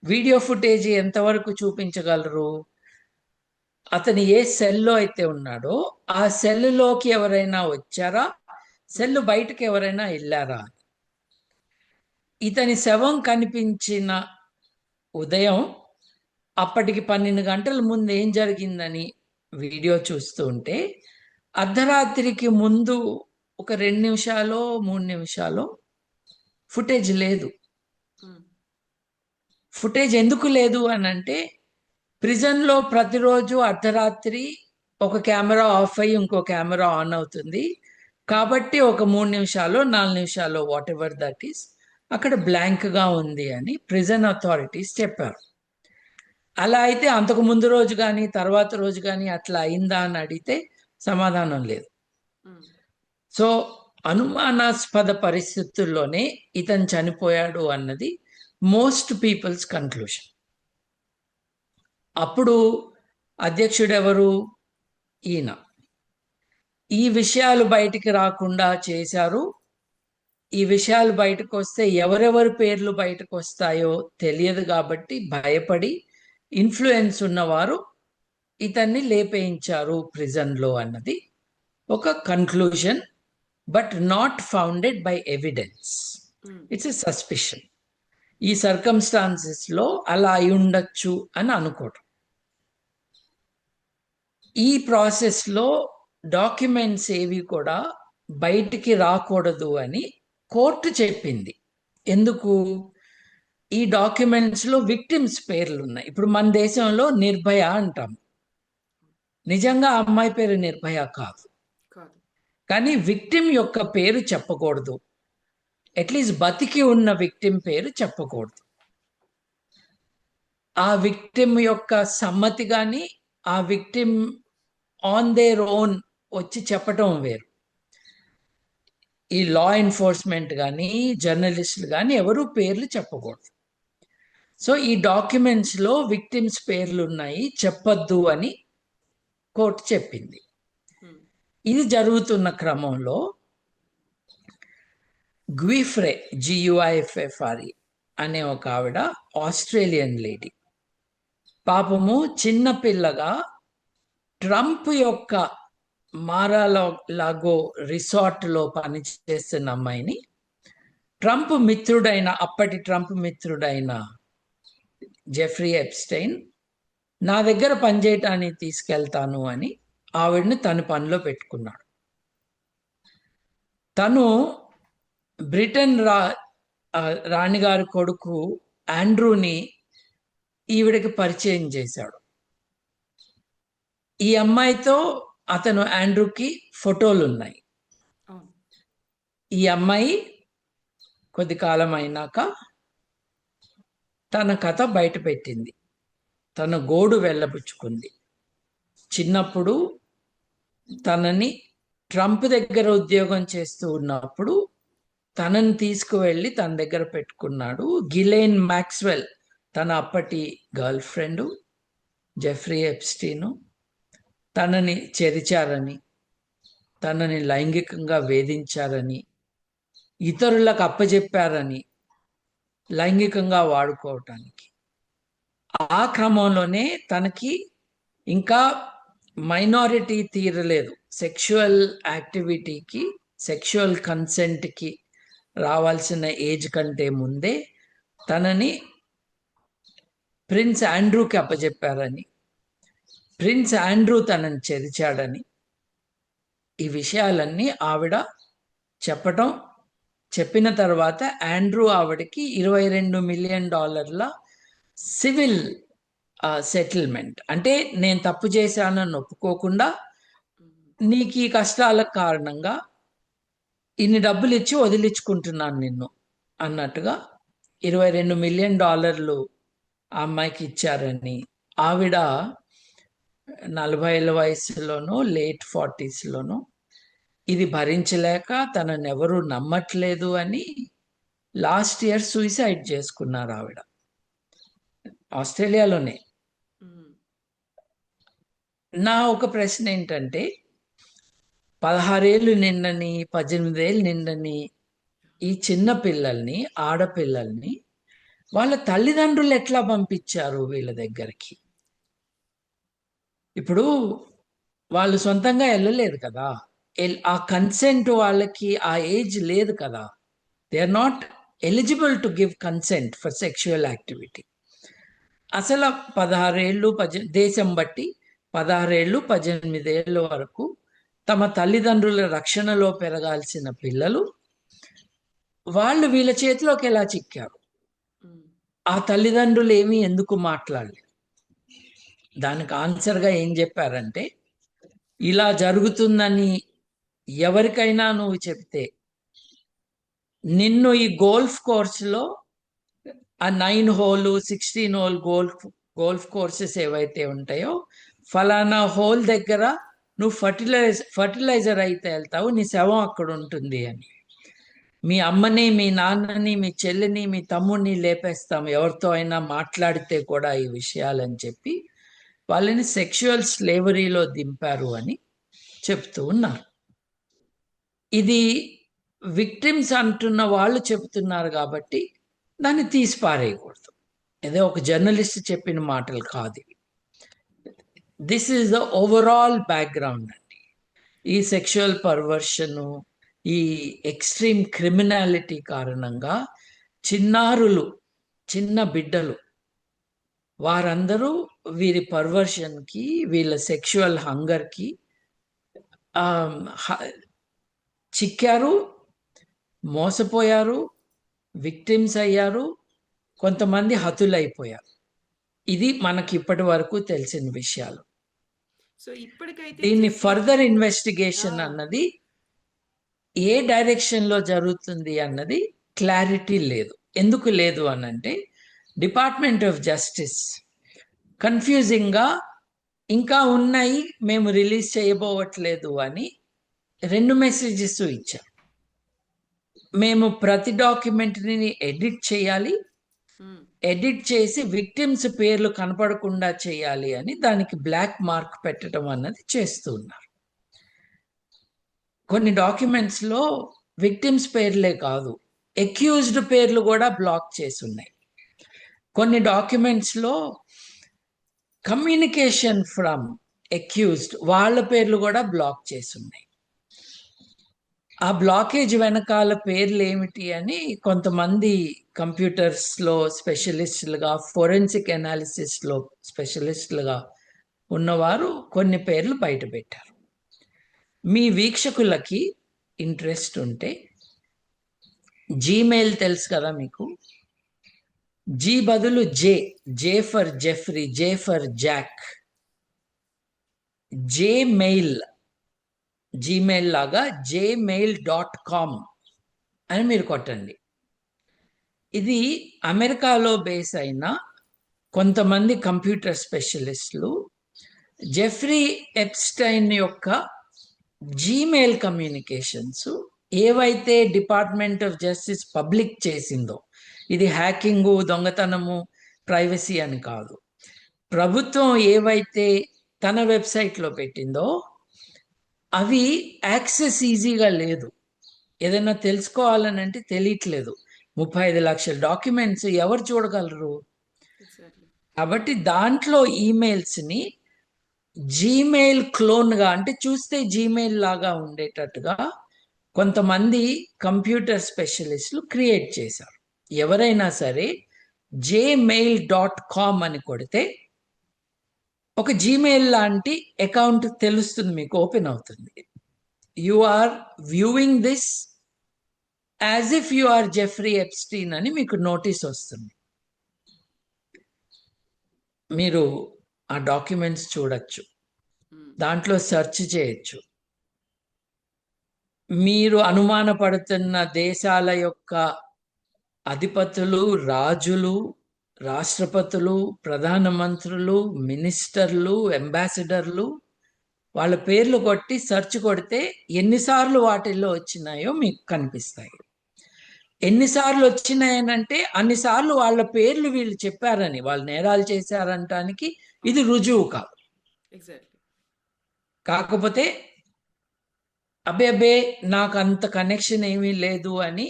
వీడియో ఫుటేజ్ ఎంతవరకు చూపించగలరు? అతను ఏ సెల్లో అయితే ఉన్నాడో ఆ సెల్లోకి ఎవరైనా వచ్చారా, సెల్ బయటకు ఎవరైనా వెళ్ళారా. ఇతని శవం కనిపించిన ఉదయం అప్పటికి 12 గంటల ముందు ఏం జరిగిందని వీడియో చూస్తూ ఉంటే, అర్ధరాత్రికి ముందు ఒక 2 నిమిషాలు 3 నిమిషాలు ఫుటేజ్ లేదు. ఫుటేజ్ ఎందుకు లేదు అని అంటే, ప్రిజన్లో ప్రతిరోజు అర్ధరాత్రి ఒక కెమెరా ఆఫ్ అయ్యి ఇంకో కెమెరా ఆన్ అవుతుంది. కాబట్టి ఒక 3 నిమిషాలు 4 నిమిషాలు వాట్ ఎవర్ దట్ ఈస్ అక్కడ బ్లాంక్గా ఉంది అని ప్రిజన్ అథారిటీస్ చెప్పారు. అలా అయితే అంతకు ముందు రోజు కానీ తర్వాత రోజు కానీ అట్లా అయిందా అని అడిగితే సమాధానం లేదు. సో అనుమానాస్పద పరిస్థితుల్లోనే ఇతను చనిపోయాడు అన్నది మోస్ట్ పీపుల్స్ కన్క్లూషన్. అప్పుడు అధ్యక్షుడు ఎవరు? ఈయన. ఈ విషయాలు బయటికి రాకుండా చేశారు. ఈ విషయాలు బయటకు వస్తే ఎవరెవరి పేర్లు బయటకు వస్తాయో తెలియదు కాబట్టి భయపడి ఇన్ఫ్లుయెన్స్ ఉన్నవారు ఇతన్ని లేపేయించారు ప్రిజన్లో అన్నది ఒక conclusion, but not founded by evidence. It's a suspicion. ఈ సర్కమ్స్టాన్సెస్లో అలా అయి ఉండొచ్చు అని అనుకోవటం. ఈ ప్రాసెస్లో డాక్యుమెంట్స్ ఏవి కూడా బయటికి రాకూడదు అని కోర్టు చెప్పింది. ఎందుకు? ఈ డాక్యుమెంట్స్లో విక్టిమ్స్ పేర్లు ఉన్నాయి. ఇప్పుడు మన దేశంలో నిర్భయ అంటాం, నిజంగా అమ్మాయి పేరు నిర్భయ కాదు, కానీ విక్టిమ్ యొక్క పేరు చెప్పకూడదు. అట్లీస్ట్ బతికి ఉన్న విక్టిమ్ పేరు చెప్పకూడదు. ఆ విక్టిమ్ యొక్క సమ్మతి కానీ ఆ విక్టిమ్ ఆన్ దేర్ ఓన్ వచ్చి చెప్పటం వేరు. ఈ లా ఎన్ఫోర్స్మెంట్ కానీ జర్నలిస్టులు కానీ ఎవరు పేర్లు చెప్పకూడదు. సో ఈ డాక్యుమెంట్స్లో విక్టిమ్స్ పేర్లు ఉన్నాయి, చెప్పొద్దు అని కోర్టు చెప్పింది. ఇది జరుగుతున్న క్రమంలో గ్విఫ్రే, GUIFFRE అనే ఒక ఆవిడ, ఆస్ట్రేలియన్ లేడీ, పాపము చిన్నపిల్లగా ట్రంప్ యొక్క మారాలాగో రిసార్ట్లో పనిచేస్తున్న అమ్మాయిని ట్రంప్ మిత్రుడైన, అప్పటి ట్రంప్ మిత్రుడైన జెఫ్రీ ఎప్స్టైన్ నా దగ్గర పనిచేయటానికి తీసుకెళ్తాను అని ఆవిడని తన పనిలో పెట్టుకున్నాడు. తను బ్రిటన్ రాణిగారి కొడుకు ఆండ్రూని ఈవిడకి పరిచయం చేశాడు. ఈ అమ్మాయితో అతను ఆండ్రూకి ఫోటోలు ఉన్నాయి. అవును. ఈ అమ్మాయి కొద్ది కాలం అయినాక తన కథ బయట పెట్టింది. తన గోడు వెళ్ళబుచ్చుకుంది. చిన్నప్పుడు తనని ట్రంప్ దగ్గర ఉద్యోగం చేస్తూ ఉన్నప్పుడు తనని తీసుకువెళ్ళి తన దగ్గర పెట్టుకున్నాడు. గిలెయిన్ మ్యాక్స్వెల్ తన అప్పటి గర్ల్ ఫ్రెండ్, జెఫ్రీ ఎప్స్టీను తనని చెరిచారని, తనని లైంగికంగా వేధించారని, ఇతరులకు అప్పజెప్పారని, లైంగికంగా వాడుకోవటానికి. ఆ క్రమంలోనే తనకి ఇంకా మైనారిటీ తీరలేదు. సెక్షువల్ యాక్టివిటీకి, సెక్షువల్ కన్సెంట్కి రావాల్సిన ఏజ్ కంటే ముందే తనని ప్రిన్స్ ఆండ్రూకి అప్పజెప్పారని, ప్రిన్స్ ఆండ్రూ తనని చెరిచాడని, ఈ విషయాలన్నీ ఆవిడ చెప్పిన తర్వాత ఆండ్రూ ఆవిడకి $22 మిలియన్ సివిల్ సెటిల్మెంట్, అంటే నేను తప్పు చేశానని ఒప్పుకోకుండా నీకు ఈ కష్టాల కారణంగా ఇన్ని డబ్బులు ఇచ్చి వదిలించుకుంటున్నాను నిన్ను అన్నట్టుగా $22 మిలియన్ ఆ అమ్మాయికి ఇచ్చారని, ఆవిడ 40 వయసులోనో లేట్ 40స్లోనో ఇది భరించలేక తనని ఎవరు నమ్మట్లేదు అని లాస్ట్ ఇయర్ సూసైడ్ చేసుకున్నారు ఆవిడ, ఆస్ట్రేలియాలోనే. నా ఒక ప్రశ్న ఏంటంటే, 16 ఏళ్ళు నిండని, 18 ఏళ్ళు నిండని ఈ చిన్న పిల్లల్ని, ఆడపిల్లల్ని వాళ్ళ తల్లిదండ్రులు ఎట్లా పంపించారు వీళ్ళ దగ్గరికి? ఇప్పుడు వాళ్ళు సొంతంగా వెళ్ళలేదు కదా, ఆ కన్సెంట్ వాళ్ళకి ఆ ఏజ్ లేదు కదా. They are not eligible to give consent for sexual activity. అసలు 16 ఏళ్ళు దేశం బట్టి 16 ఏళ్ళు 18 ఏళ్ళ వరకు తమ తల్లిదండ్రుల రక్షణలో పెరగాల్సిన పిల్లలు వాళ్ళు వీళ్ళ చేతిలోకి ఎలా చిక్కారు? ఆ తల్లిదండ్రులు ఏమీ ఎందుకు మాట్లాడలేదు? దానికి ఆన్సర్గా ఏం చెప్పారంటే, ఇలా జరుగుతుందని ఎవరికైనా నువ్వు చెప్తే నిన్ను ఈ గోల్ఫ్ కోర్సులో ఆ 9 హోల్ 16 హోల్ గోల్ఫ్ కోర్సెస్ ఏవైతే ఉంటాయో ఫలానా హోల్ దగ్గర నువ్వు ఫర్టిలైజర్ అయితే వెళ్తావు, నీ శవం అక్కడ ఉంటుంది అని. మీ అమ్మని, మీ నాన్నని, మీ చెల్లిని, మీ తమ్ముడిని లేపేస్తాం ఎవరితో అయినా మాట్లాడితే కూడా ఈ విషయాలని చెప్పి వాళ్ళని సెక్షువల్ స్లేవరీలో దింపారు అని చెప్తూ ఉన్నారు. ఇది విక్టిమ్స్ అంటున్న వాళ్ళు చెప్తున్నారు కాబట్టి దాన్ని తీసి పారేయకూడదు. ఏదో ఒక జర్నలిస్ట్ చెప్పిన మాటలు కాదు ఇవి. This is the overall background అండి. ఈ సెక్షువల్ పర్వర్షను, ఈ ఎక్స్ట్రీమ్ క్రిమినాలిటీ కారణంగా చిన్నారులు, చిన్న బిడ్డలు వారందరూ వీరి పర్వర్షన్కి, వీళ్ళ సెక్షువల్ హంగర్కి చిక్కారు, మోసపోయారు, విక్టిమ్స్ అయ్యారు, కొంతమంది హతులైపోయారు. ఇది మనకి ఇప్పటి వరకు తెలిసిన విషయాలు. సో ఇప్పటికైతే దీన్ని ఫర్దర్ ఇన్వెస్టిగేషన్ అన్నది ఏ డైరెక్షన్లో జరుగుతుంది అన్నది క్లారిటీ లేదు. ఎందుకు లేదు అనంటే, డిపార్ట్మెంట్ ఆఫ్ జస్టిస్ కన్ఫ్యూజింగ్గా ఇంకా ఉన్నాయి, మేము రిలీజ్ చేయబోవట్లేదు అని 2 మెసేజెస్ ఇచ్చాం. మేము ప్రతి డాక్యుమెంటరీని ఎడిట్ చేయాలి, ఎడిట్ చేసి విక్టిమ్స్ పేర్లు కనపడకుండా చేయాలి అని దానికి బ్లాక్ మార్క్ పెట్టడం అన్నది చేస్తున్నారు. కొన్ని డాక్యుమెంట్స్లో విక్టిమ్స్ పేర్లే కాదు, అక్యూజ్డ్ పేర్లు కూడా బ్లాక్ చేసి ఉన్నాయి. కొన్ని డాక్యుమెంట్స్లో కమ్యూనికేషన్ ఫ్రమ్ అక్యూజ్డ్ వాళ్ళ పేర్లు కూడా బ్లాక్ చేసి ఉన్నాయి. ఆ బ్లాకేజ్ వెనకాల పేర్లు ఏమిటి అని కొంతమంది కంప్యూటర్స్లో స్పెషలిస్టులుగా, ఫోరెన్సిక్ అనాలిసిస్లో స్పెషలిస్టులుగా ఉన్నవారు కొన్ని పేర్లు బయట పెట్టారు. మీ వీక్షకులకి ఇంట్రెస్ట్ ఉంటే జీమెయిల్ తెలుసు కదా మీకు. జీ బదులు J, J for Jeffrey, J for Jack, Jmail, Gmail లాగా gmail.com అని మీరు కొట్టండి. ఇది అమెరికాలో బేస్ అయిన కొంతమంది కంప్యూటర్ స్పెషలిస్టులు జెఫ్రీ ఎప్స్టైన్ యొక్క జీమెయిల్ కమ్యూనికేషన్స్ ఏవైతే డిపార్ట్మెంట్ ఆఫ్ జస్టిస్ పబ్లిక్ చేసిందో, ఇది హ్యాకింగు, దొంగతనము, ప్రైవసీ అని కాదు, ప్రభుత్వం ఏవైతే తన వెబ్సైట్లో పెట్టిందో అవి యాక్సెస్ ఈజీగా లేదు. ఏదైనా తెలుసుకోవాలని అంటే తెలియట్లేదు. 35 లక్షల డాక్యుమెంట్స్ ఎవరు చూడగలరు? కాబట్టి దాంట్లో ఈమెయిల్స్ని జీమెయిల్ క్లోన్గా, అంటే చూస్తే జీమెయిల్ లాగా ఉండేటట్టుగా కొంతమంది కంప్యూటర్ స్పెషలిస్టులు క్రియేట్ చేశారు. ఎవరైనా సరే gmail.com అని కొడితే ఒక జీమెయిల్ లాంటి అకౌంట్ తెలుస్తుంది, మీకు ఓపెన్ అవుతుంది. You are viewing this as if you are Jeffrey Epstein అని మీకు నోటీస్ వస్తుంది. మీరు ఆ డాక్యుమెంట్స్ చూడొచ్చు, దాంట్లో సెర్చ్ చేయొచ్చు. మీరు అనుమానపడుతున్న దేశాల యొక్క అధిపతులు, రాజులు, రాష్ట్రపతులు, ప్రధానమంత్రులు, మినిస్టర్లు, అంబాసిడర్లు, వాళ్ళ పేర్లు కొట్టి సెర్చ్ కొడితే ఎన్నిసార్లు వాటిల్లో వచ్చినాయో మీకు కనిపిస్తాయి. ఎన్నిసార్లు వచ్చినాయనంటే అన్నిసార్లు వాళ్ళ పేర్లు వీళ్ళు చెప్పారని, వాళ్ళు నేరాలు చేశారంటానికి ఇది రుజువు కాదు. కాకపోతే అబ్బే నాకు అంత కనెక్షన్ ఏమీ లేదు అని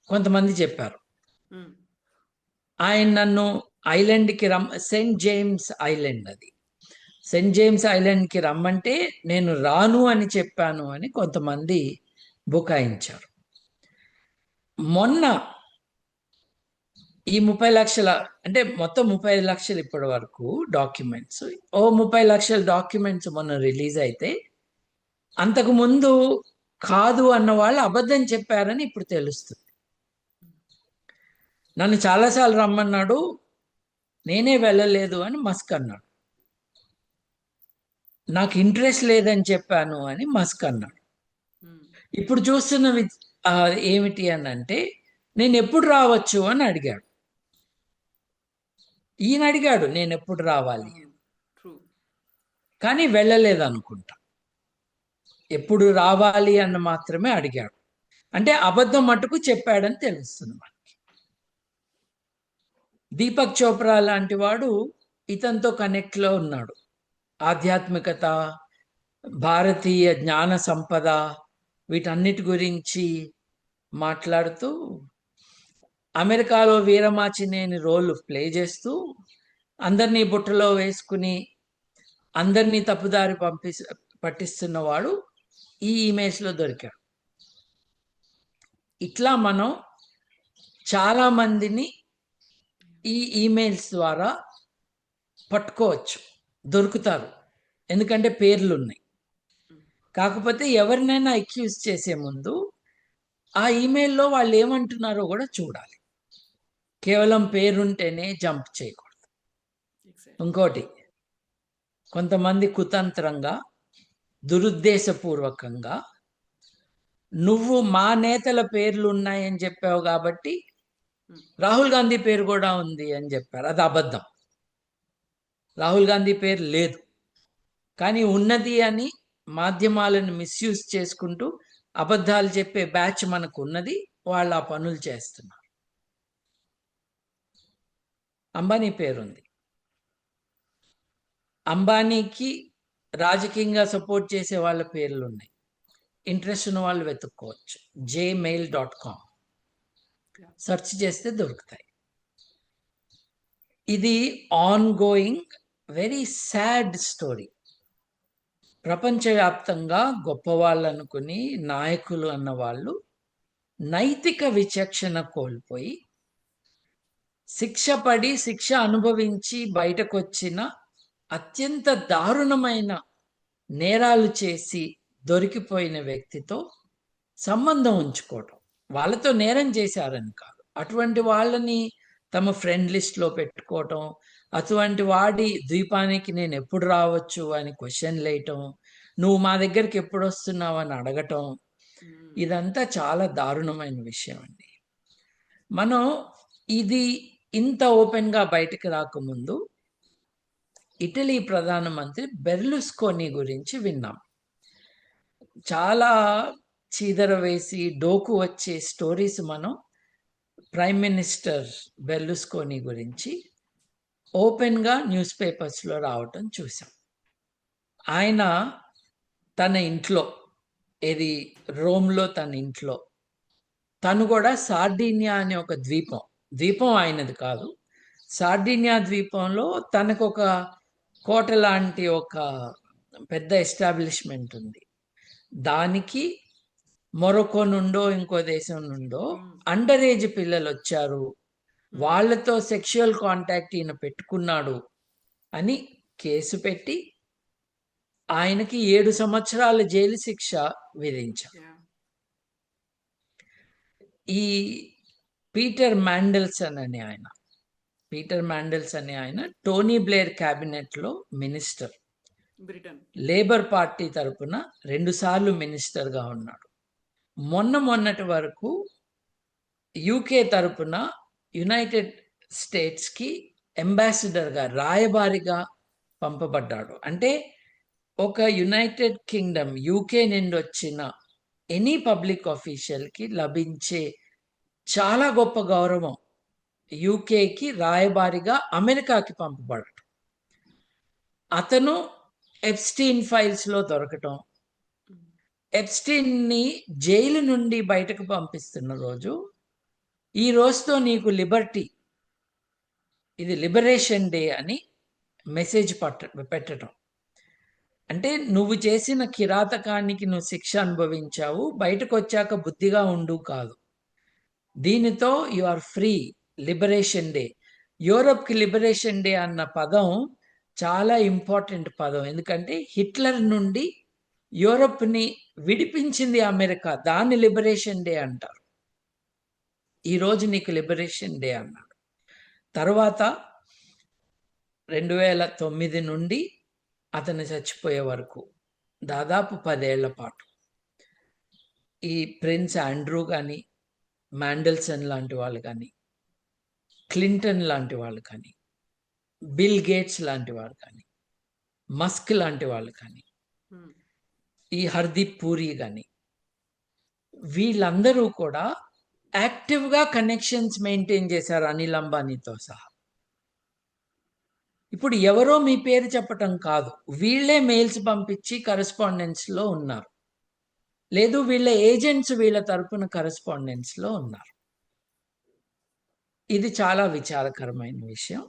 కొంతమంది చెప్పారు. ఆయన నన్ను ఐలాండ్కి సెయింట్ జేమ్స్ ఐలాండ్, అది సెయింట్ జేమ్స్ ఐలాండ్కి రమ్మంటే నేను రాను అని చెప్పాను అని కొంతమంది బుకాయించారు. మొన్న ఈ 30 లక్షల, అంటే మొత్తం 35 లక్షలు ఇప్పటి వరకు డాక్యుమెంట్స్, 30 లక్షల డాక్యుమెంట్స్ మొన్న రిలీజ్ అయితే అంతకుముందు కాదు అన్న వాళ్ళు అబద్ధం చెప్పారని ఇప్పుడు తెలుస్తుంది. నన్ను చాలాసార్లు రమ్మన్నాడు, నేనే వెళ్ళలేదు అని మస్క్ అన్నాడు. నాకు ఇంట్రెస్ట్ లేదని చెప్పాను అని మస్క్ అన్నాడు. ఇప్పుడు చూస్తున్న ఏమిటి అని అంటే, నేను ఎప్పుడు రావచ్చు అని అడిగాడు. ఈయన అడిగాడు నేను ఎప్పుడు రావాలి, కానీ వెళ్ళలేదు అనుకుంటా. ఎప్పుడు రావాలి అన్న మాత్రమే అడిగాడు. అంటే అబద్ధం మటుకు చెప్పాడని తెలుస్తుంది మనకి. దీపక్ చోప్రా లాంటి వాడు ఇతనితో కనెక్ట్లో ఉన్నాడు. ఆధ్యాత్మికత, భారతీయ జ్ఞాన సంపద, వీటన్నిటి గురించి మాట్లాడుతూ అమెరికాలో వీరమాచినేని రోల్ ప్లే చేస్తూ అందరినీ బుట్టలో వేసుకుని అందరినీ తప్పుదారి పట్టిస్తున్నవాడు ఈ ఇమేజ్లో దొరికాడు. ఇట్లా మనం చాలా మందిని ఈ ఈమెయిల్స్ ద్వారా పట్టుకోవచ్చు, దొరుకుతారు. ఎందుకంటే పేర్లు ఉన్నాయి. కాకపోతే ఎవరినైనా అక్యూజ్ చేసే ముందు ఆ ఈమెయిల్లో వాళ్ళు ఏమంటున్నారో కూడా చూడాలి. కేవలం పేరుంటేనే జంప్ చేయకూడదు. ఇంకోటి, కొంతమంది కుతంత్రంగా, దురుద్దేశపూర్వకంగా నువ్వు మా నేతల పేర్లు ఉన్నాయని చెప్పావు కాబట్టి రాహుల్ గాంధీ పేరు కూడా ఉంది అని చెప్పారు. అది అబద్ధం. రాహుల్ గాంధీ పేరు లేదు, కానీ ఉన్నది అని మాధ్యమాలను మిస్యూజ్ చేసుకుంటూ అబద్ధాలు చెప్పే బ్యాచ్ మనకు ఉన్నది. వాళ్ళు ఆ పనులు చేస్తున్నారు. అంబానీ పేరుంది. అంబానీకి రాజకీయంగా సపోర్ట్ చేసే వాళ్ళ పేర్లు ఉన్నాయి. ఇంట్రెస్ట్ ఉన్న వాళ్ళు వెతుక్కోవచ్చు. gmail.com సెర్చ్ చేస్తే దొరుకుతాయి. ఇది on going very sad story. ప్రపంచవ్యాప్తంగా గొప్పవాళ్ళు అనుకుని నాయకులు అన్న వాళ్ళు నైతిక విచక్షణ కోల్పోయి శిక్ష పడి, శిక్ష అనుభవించి బయటకు వచ్చిన అత్యంత దారుణమైన నేరాలు చేసి దొరికిపోయిన వ్యక్తితో సంబంధం ఉంచుకోవటం. వాళ్ళతో నేరం చేశారని కాదు. అటువంటి వాళ్ళని తమ ఫ్రెండ్ లిస్ట్‌లో పెట్టుకోవటం, అటువంటి వాడి ద్వీపానికి నేనెప్పుడు రావచ్చు అని క్వెషన్‌లేయటం, నువ్వు మా దగ్గరికి ఎప్పుడొస్తున్నావని అడగటం, ఉమ్, ఇదంతా చాలా దారుణమైన విషయం అండి. మనం ఇది ఇంత ఓపెన్‌గా బయటకి రాకముందు ఇటలీ ప్రధానమంత్రి బెర్లుస్కోనీ గురించి విన్నాం. చాలా చీదర వేసి, డోకు వచ్చే స్టోరీస్ మనం ప్రైమ్ మినిస్టర్ బెర్లుస్కోనీ గురించి ఓపెన్‌గా న్యూస్ పేపర్స్‌లో రావటం చూసాం. ఆయన తన ఇంట్లో, ఏది రోమ్‌లో తన ఇంట్లో, తను కూడా సార్డినియా అనే ఒక ద్వీపం ఆయనది కాదు. సార్డినియా ద్వీపంలో తనకొక కోట లాంటి ఒక పెద్ద ఎస్టాబ్లిష్మెంట్ ఉంది. దానికి మొరొకో నుండో ఇంకో దేశం నుండో అండర్ ఏజ్ పిల్లలు వచ్చారు, వాళ్ళతో సెక్షువల్ కాంటాక్ట్ ఈయన పెట్టుకున్నాడు అని కేసు పెట్టి ఆయనకి 7 సంవత్సరాల జైలు శిక్ష విధించారు. yeah. ఈ పీటర్ మాండెల్సన్ అనే ఆయన టోనీ బ్లేర్ క్యాబినెట్లో మినిస్టర్, బ్రిటన్. లేబర్ పార్టీ తరపున 2 సార్లు మినిస్టర్గా ఉన్నాడు. మొన్నటి వరకు యూకే తరపున యునైటెడ్ స్టేట్స్కి అంబాసిడర్గా, రాయబారిగా పంపబడ్డాడు. అంటే ఒక యునైటెడ్ కింగ్డమ్ యూకే నుండి వచ్చిన ఎనీ పబ్లిక్ ఆఫీషియల్కి లభించే చాలా గొప్ప గౌరవం యూకేకి రాయబారిగా అమెరికాకి పంపబడటం. అతను ఎప్స్టీన్ ఫైల్స్లో దొరకటం, ఎప్స్టీన్ని జైలు నుండి బయటకు పంపిస్తున్న రోజు, ఈ రోజుతో నీకు లిబర్టీ, ఇది లిబరేషన్ డే అని మెసేజ్ పెట్టడం. అంటే నువ్వు చేసిన కిరాతకానికి నువ్వు శిక్ష అనుభవించావు, బయటకు వచ్చాక బుద్ధిగా ఉండు కాదు. దీనితో you are free, liberation day. యూరప్కి లిబరేషన్ డే అన్న పదం చాలా ఇంపార్టెంట్ పదం. ఎందుకంటే హిట్లర్ నుండి యూరప్ని విడిపించింది అమెరికా, దాన్ని లిబరేషన్ డే అంటారు. ఈరోజు నీకు లిబరేషన్ డే అన్నాడు. తర్వాత 2009 నుండి అతను చచ్చిపోయే వరకు దాదాపు 10 ఏళ్ల పాటు ఈ ప్రిన్స్ ఆండ్రూ కానీ, మాండెల్సన్ లాంటి వాళ్ళు కానీ, క్లింటన్ లాంటి వాళ్ళు కానీ, బిల్ గేట్స్ లాంటి వాళ్ళు కానీ, మస్క్ లాంటి వాళ్ళు కానీ, ఈ హర్దీప్ పూరి కానీ, వీళ్ళందరూ కూడా యాక్టివ్గా కనెక్షన్స్ మెయింటైన్ చేశారు అనిల్ అంబానీతో సహా. ఇప్పుడు ఎవరో మీ పేరు చెప్పటం కాదు, వీళ్ళే మెయిల్స్ పంపించి కరెస్పాండెన్స్లో ఉన్నారు, లేదు వీళ్ళ ఏజెంట్స్ వీళ్ళ తరపున కరెస్పాండెన్స్లో ఉన్నారు. ఇది చాలా విచారకరమైన విషయం.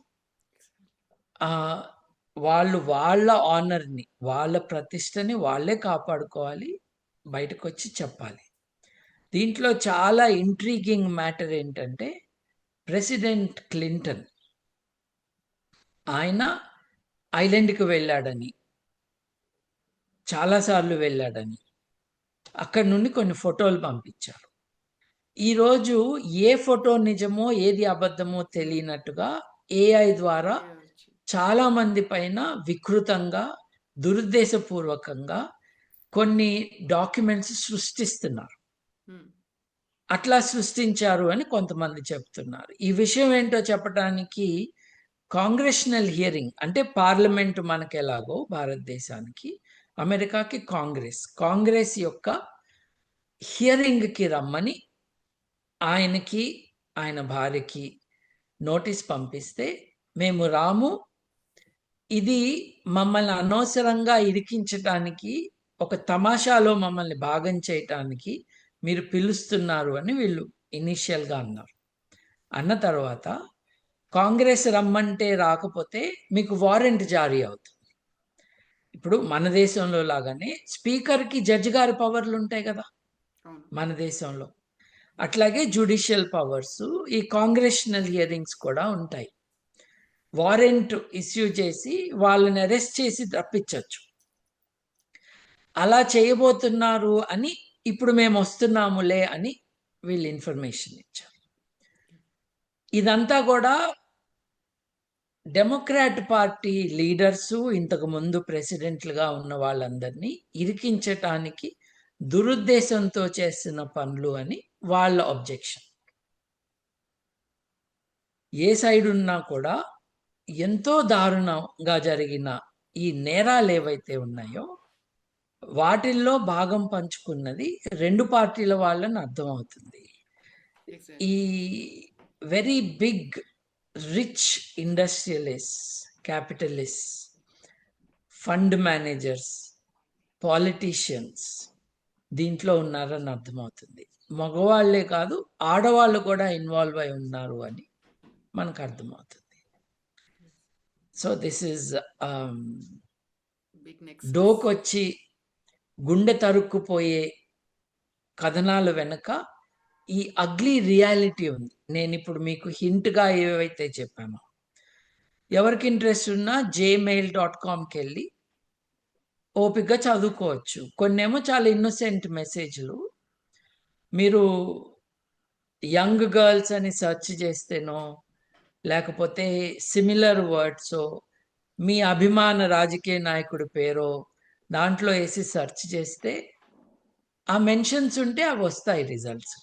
వాళ్ళు వాళ్ళ ఆనర్ని, వాళ్ళ ప్రతిష్టని వాళ్ళే కాపాడుకోవాలి, బయటకు వచ్చి చెప్పాలి. దీంట్లో చాలా ఇంట్రీగింగ్ మ్యాటర్ ఏంటంటే, ప్రెసిడెంట్ క్లింటన్ ఆయన ఐలాండ్కి వెళ్ళాడని, చాలాసార్లు వెళ్ళాడని, అక్కడి నుండి కొన్ని ఫోటోలు పంపించారు. ఈరోజు ఏ ఫోటో నిజమో ఏది అబద్ధమో తెలియనట్టుగా ఏఐ ద్వారా చాలా మంది పైన వికృతంగా, దురుద్దేశపూర్వకంగా కొన్ని డాక్యుమెంట్స్ సృష్టిస్తున్నారు. అట్లా సృష్టించారు అని కొంతమంది చెప్తున్నారు. ఈ విషయం ఏంటో చెప్పడానికి కాంగ్రెషనల్ హియరింగ్, అంటే పార్లమెంటు మనకి ఎలాగో భారతదేశానికి, అమెరికాకి కాంగ్రెస్ యొక్క హియరింగ్కి రమ్మని ఆయనకి, ఆయన భార్యకి నోటీస్ పంపిస్తే, మేము రాము, ఇది మమ్మల్ని అనవసరంగా ఇరికించటానికి, ఒక తమాషాలో మమ్మల్ని భాగం చేయటానికి మీరు పిలుస్తున్నారు అని వీళ్ళు ఇనీషియల్గా అన్నారు. అన్న తర్వాత కాంగ్రెస్ రమ్మంటే రాకపోతే మీకు వారెంట్ జారీ అవుతుంది. ఇప్పుడు మన దేశంలో లాగానే స్పీకర్కి జడ్జి గారి పవర్లు ఉంటాయి కదా మన దేశంలో, అట్లాగే జ్యుడిషియల్ పవర్స్, ఈ కాంగ్రెషనల్ హియరింగ్స్ కూడా ఉంటాయి. వారెంట్ ఇష్యూ చేసి వాళ్ళని అరెస్ట్ చేసి తప్పించవచ్చు. అలా చేయబోతున్నారు అని ఇప్పుడు మేము వస్తున్నాములే అని వీళ్ళు ఇన్ఫర్మేషన్ ఇచ్చారు. ఇదంతా కూడా డెమోక్రాట్ పార్టీ లీడర్సు, ఇంతకు ముందు ప్రెసిడెంట్లుగా ఉన్న వాళ్ళందరినీ ఇరికించటానికి దురుద్దేశంతో చేసిన పనులు అని వాళ్ళ అబ్జెక్షన్. ఏ సైడ్ ఉన్నా కూడా ఎంతో దారుణంగా జరిగిన ఈ నేరాలు ఏవైతే ఉన్నాయో వాటిల్లో భాగం పంచుకున్నది రెండు పార్టీల వాళ్ళని అర్థమవుతుంది. ఈ very big rich industrialist, capitalist, fund managers, politicians దీంట్లో ఉన్నారని అర్థమవుతుంది. మగవాళ్లే కాదు, ఆడవాళ్ళు కూడా ఇన్వాల్వ్ అయి ఉన్నారు అని మనకు అర్థమవుతుంది. సో దిస్ ఈజ్ డోకొచ్చి గుండె తరుక్కుపోయే కథనాల వెనుక ఈ అగ్లీ రియాలిటీ ఉంది. నేను ఇప్పుడు మీకు హింట్గా ఏవైతే చెప్పానో, ఎవరికి ఇంట్రెస్ట్ ఉన్నా gmail.comకి వెళ్ళి ఓపికగా చదువుకోవచ్చు. కొన్నేమో చాలా ఇన్నోసెంట్ మెసేజ్లు. మీరు యంగ్ గర్ల్స్ అని సెర్చ్ చేస్తేనో లేకపోతే సిమిలర్ వర్డ్స్ మీ అభిమాన రాజకీయ నాయకుడి పేరో దాంట్లో వేసి సెర్చ్ చేస్తే ఆ మెన్షన్స్ ఉంటే అవి వస్తాయి రిజల్ట్స్.